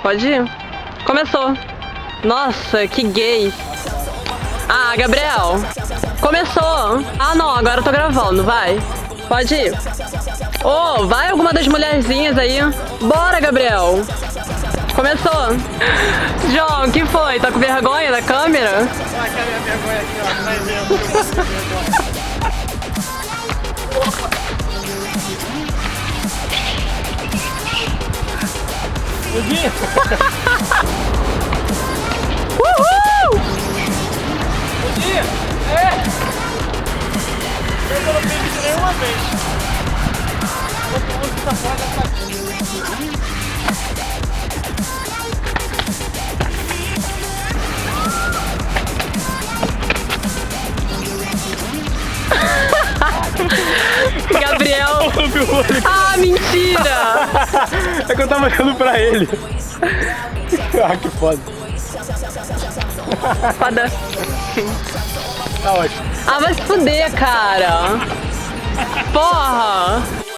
Pode ir. Começou. Nossa, que gay. Ah, Gabriel. Começou. Ah, não, agora eu tô gravando, vai. Pode ir. Ô, vai alguma das mulherzinhas aí. Bora, Gabriel. Começou. João, o que foi? Tá com vergonha da câmera? Ah, cadê a vergonha aqui, ó? Vai ver. Uhul! É! Eu não fiz isso nenhuma vez. Vou essa porra dessa. Gabriel. Ah, mentira! É que eu tava olhando pra ele. Ah, que foda. Foda. Tá ótimo. Ah, vai se fuder, cara. Porra.